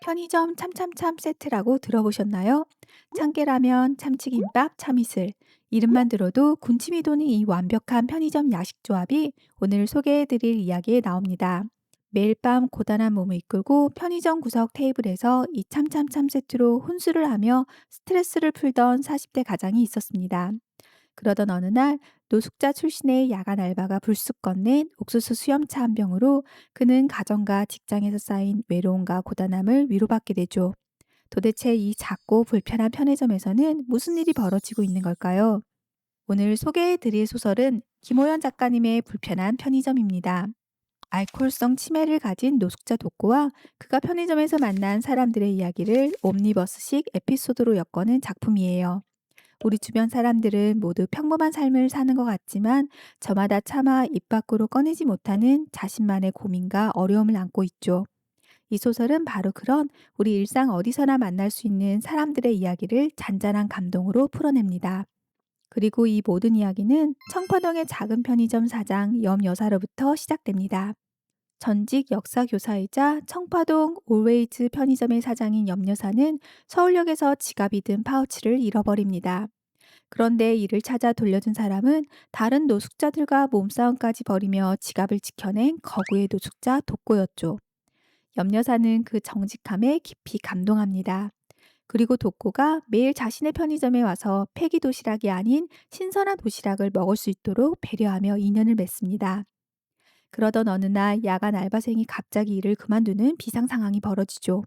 편의점 참참참 세트라고 들어보셨나요? 참깨라면, 참치김밥, 참이슬. 이름만 들어도 군침이 도는 이 완벽한 편의점 야식 조합이 오늘 소개해드릴 이야기에 나옵니다. 매일 밤 고단한 몸을 이끌고 편의점 구석 테이블에서 이 참참참 세트로 혼술을 하며 스트레스를 풀던 40대 가장이 있었습니다. 그러던 어느 날 노숙자 출신의 야간 알바가 불쑥 건넨 옥수수 수염차 한 병으로 그는 가정과 직장에서 쌓인 외로움과 고단함을 위로받게 되죠. 도대체 이 작고 불편한 편의점에서는 무슨 일이 벌어지고 있는 걸까요? 오늘 소개해 드릴 소설은 김호연 작가님의 불편한 편의점입니다. 알코올성 치매를 가진 노숙자 독고와 그가 편의점에서 만난 사람들의 이야기를 옴니버스식 에피소드로 엮어낸 작품이에요. 우리 주변 사람들은 모두 평범한 삶을 사는 것 같지만 저마다 차마 입 밖으로 꺼내지 못하는 자신만의 고민과 어려움을 안고 있죠. 이 소설은 바로 그런 우리 일상 어디서나 만날 수 있는 사람들의 이야기를 잔잔한 감동으로 풀어냅니다. 그리고 이 모든 이야기는 청파동의 작은 편의점 사장 염 여사로부터 시작됩니다. 전직 역사 교사이자 청파동 올웨이즈 편의점의 사장인 염 여사는 서울역에서 지갑이 든 파우치를 잃어버립니다. 그런데 이를 찾아 돌려준 사람은 다른 노숙자들과 몸싸움까지 벌이며 지갑을 지켜낸 거구의 노숙자 독고였죠. 염여사는 그 정직함에 깊이 감동합니다. 그리고 독고가 매일 자신의 편의점에 와서 폐기 도시락이 아닌 신선한 도시락을 먹을 수 있도록 배려하며 인연을 맺습니다. 그러던 어느 날 야간 알바생이 갑자기 일을 그만두는 비상 상황이 벌어지죠.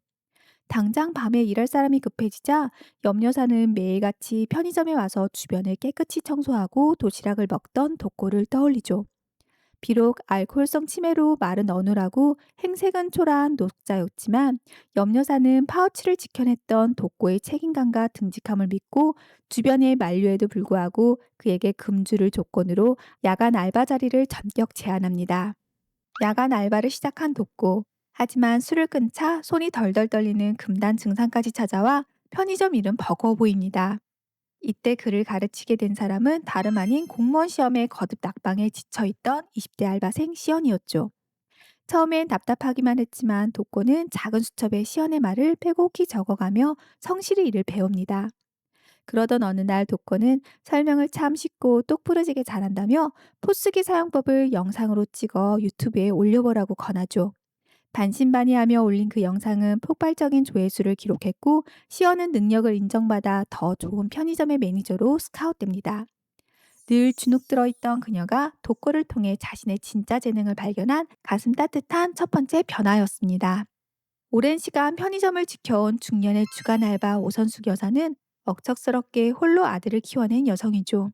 당장 밤에 일할 사람이 급해지자 염여사는 매일같이 편의점에 와서 주변을 깨끗이 청소하고 도시락을 먹던 독고를 떠올리죠. 비록 알코올성 치매로 말은 어눌하고 행색은 초라한 노숙자였지만 염여사는 파우치를 지켜냈던 독고의 책임감과 듬직함을 믿고 주변의 만류에도 불구하고 그에게 금주를 조건으로 야간 알바 자리를 전격 제안합니다. 야간 알바를 시작한 독고. 하지만 술을 끊자 손이 덜덜 떨리는 금단 증상까지 찾아와 편의점 일은 버거워 보입니다. 이때 그를 가르치게 된 사람은 다름 아닌 공무원 시험에 거듭 낙방에 지쳐있던 20대 알바생 시연이었죠. 처음엔 답답하기만 했지만 독고는 작은 수첩에 시연의 말을 빼곡히 적어가며 성실히 일을 배웁니다. 그러던 어느 날 독고는 설명을 참 쉽고 똑부러지게 잘한다며 포스기 사용법을 영상으로 찍어 유튜브에 올려보라고 권하죠. 반신반의하며 올린 그 영상은 폭발적인 조회수를 기록했고 시연은 능력을 인정받아 더 좋은 편의점의 매니저로 스카웃됩니다. 늘 주눅 들어있던 그녀가 독고를 통해 자신의 진짜 재능을 발견한 가슴 따뜻한 첫 번째 변화였습니다. 오랜 시간 편의점을 지켜온 중년의 주간 알바 오선숙 여사는 억척스럽게 홀로 아들을 키워낸 여성이죠.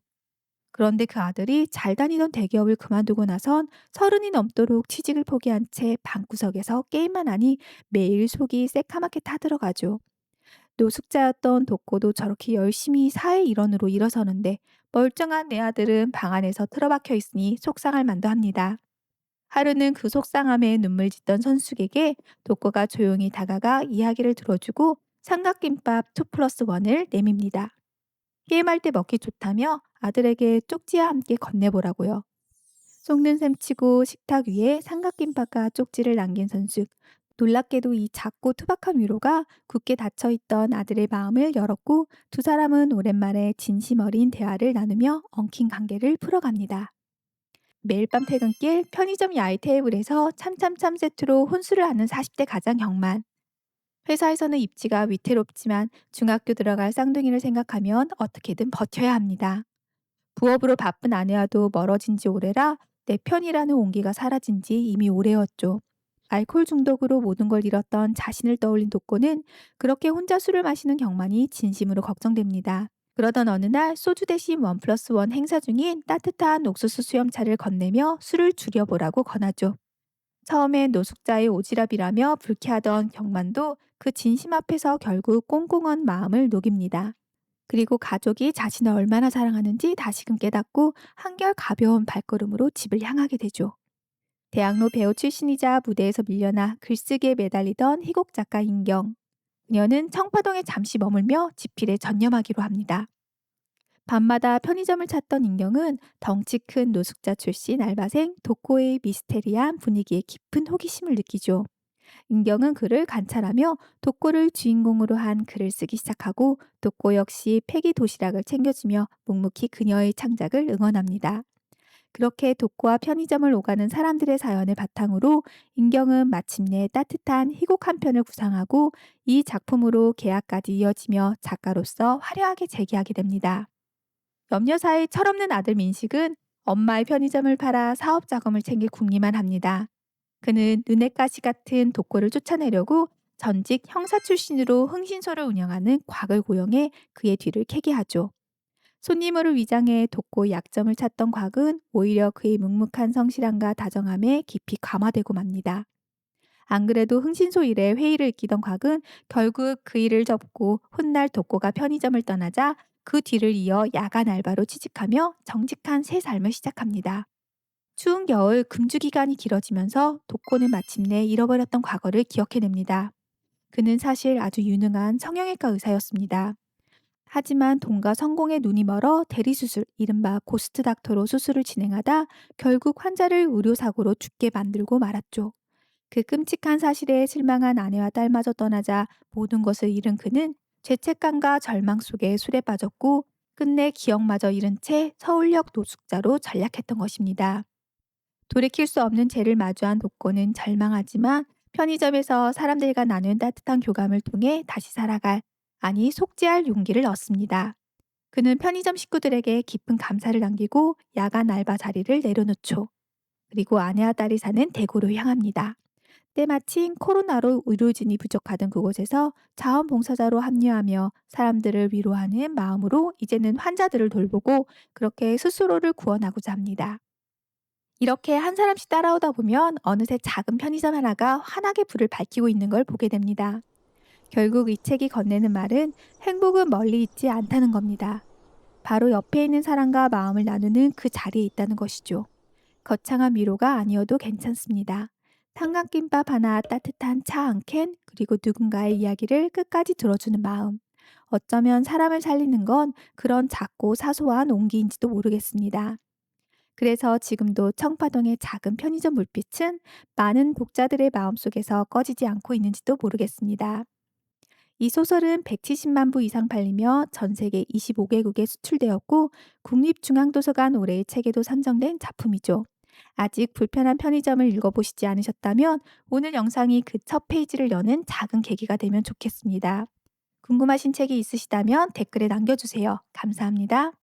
그런데 그 아들이 잘 다니던 대기업을 그만두고 나선 30이 넘도록 취직을 포기한 채 방구석에서 게임만 하니 매일 속이 새카맣게 타들어가죠. 노숙자였던 독고도 저렇게 열심히 사회 일원으로 일어서는데 멀쩡한 내 아들은 방 안에서 틀어박혀 있으니 속상할 만도 합니다. 하루는 그 속상함에 눈물 짓던 선숙에게 독고가 조용히 다가가 이야기를 들어주고 삼각김밥 2 플러스 1을 내밉니다. 게임할 때 먹기 좋다며 아들에게 쪽지와 함께 건네보라고요. 속는 셈 치고 식탁 위에 삼각김밥과 쪽지를 남긴 선숙. 놀랍게도 이 작고 투박한 위로가 굳게 닫혀있던 아들의 마음을 열었고 두 사람은 오랜만에 진심 어린 대화를 나누며 엉킨 관계를 풀어갑니다. 매일 밤 퇴근길 편의점 야외 테이블에서 참참참 세트로 혼술을 하는 40대 가장 형만. 회사에서는 입지가 위태롭지만 중학교 들어갈 쌍둥이를 생각하면 어떻게든 버텨야 합니다. 부업으로 바쁜 아내와도 멀어진 지 오래라 내 편이라는 온기가 사라진 지 이미 오래였죠. 알코올 중독으로 모든 걸 잃었던 자신을 떠올린 독고는 그렇게 혼자 술을 마시는 경만이 진심으로 걱정됩니다. 그러던 어느 날 소주 대신 1 플러스 1 행사 중인 따뜻한 옥수수 수염차를 건네며 술을 줄여보라고 권하죠. 처음엔 노숙자의 오지랖이라며 불쾌하던 경만도 그 진심 앞에서 결국 꽁꽁한 마음을 녹입니다. 그리고 가족이 자신을 얼마나 사랑하는지 다시금 깨닫고 한결 가벼운 발걸음으로 집을 향하게 되죠. 대학로 배우 출신이자 무대에서 밀려나 글쓰기에 매달리던 희곡 작가 인경. 그녀는 청파동에 잠시 머물며 집필에 전념하기로 합니다. 밤마다 편의점을 찾던 인경은 덩치 큰 노숙자 출신 알바생 독고의 미스테리한 분위기에 깊은 호기심을 느끼죠. 인경은 그를 관찰하며 독고를 주인공으로 한 글을 쓰기 시작하고 독고 역시 패기 도시락을 챙겨주며 묵묵히 그녀의 창작을 응원합니다. 그렇게 독고와 편의점을 오가는 사람들의 사연을 바탕으로 인경은 마침내 따뜻한 희곡 한 편을 구상하고 이 작품으로 계약까지 이어지며 작가로서 화려하게 재기하게 됩니다. 염려사의 철없는 아들 민식은 엄마의 편의점을 팔아 사업 자금을 챙길 궁리만 합니다. 그는 눈엣가시 같은 독고를 쫓아내려고 전직 형사 출신으로 흥신소를 운영하는 곽을 고용해 그의 뒤를 캐게 하죠. 손님으로 위장해 독고의 약점을 찾던 곽은 오히려 그의 묵묵한 성실함과 다정함에 깊이 감화되고 맙니다. 안 그래도 흥신소 일에 회의를 이끼던 곽은 결국 그 일을 접고 훗날 독고가 편의점을 떠나자 그 뒤를 이어 야간 알바로 취직하며 정직한 새 삶을 시작합니다. 추운 겨울 금주 기간이 길어지면서 독고는 마침내 잃어버렸던 과거를 기억해냅니다. 그는 사실 아주 유능한 성형외과 의사였습니다. 하지만 돈과 성공에 눈이 멀어 대리수술, 이른바 고스트 닥터로 수술을 진행하다 결국 환자를 의료사고로 죽게 만들고 말았죠. 그 끔찍한 사실에 실망한 아내와 딸마저 떠나자 모든 것을 잃은 그는 죄책감과 절망 속에 술에 빠졌고 끝내 기억마저 잃은 채 서울역 노숙자로 전락했던 것입니다. 돌이킬 수 없는 죄를 마주한 독고는 절망하지만 편의점에서 사람들과 나눈 따뜻한 교감을 통해 다시 살아갈, 아니 속죄할 용기를 얻습니다. 그는 편의점 식구들에게 깊은 감사를 남기고 야간 알바 자리를 내려놓죠. 그리고 아내와 딸이 사는 대구로 향합니다. 때마침 코로나로 의료진이 부족하던 그곳에서 자원봉사자로 합류하며 사람들을 위로하는 마음으로 이제는 환자들을 돌보고 그렇게 스스로를 구원하고자 합니다. 이렇게 한 사람씩 따라오다 보면 어느새 작은 편의점 하나가 환하게 불을 밝히고 있는 걸 보게 됩니다. 결국 이 책이 건네는 말은 행복은 멀리 있지 않다는 겁니다. 바로 옆에 있는 사람과 마음을 나누는 그 자리에 있다는 것이죠. 거창한 위로가 아니어도 괜찮습니다. 삼각김밥 하나, 따뜻한 차 한 캔, 그리고 누군가의 이야기를 끝까지 들어주는 마음. 어쩌면 사람을 살리는 건 그런 작고 사소한 온기인지도 모르겠습니다. 그래서 지금도 청파동의 작은 편의점 물빛은 많은 독자들의 마음속에서 꺼지지 않고 있는지도 모르겠습니다. 이 소설은 170만 부 이상 팔리며 전 세계 25개국에 수출되었고 국립중앙도서관 올해의 책에도 선정된 작품이죠. 아직 불편한 편의점을 읽어보시지 않으셨다면 오늘 영상이 그 첫 페이지를 여는 작은 계기가 되면 좋겠습니다. 궁금하신 책이 있으시다면 댓글에 남겨주세요. 감사합니다.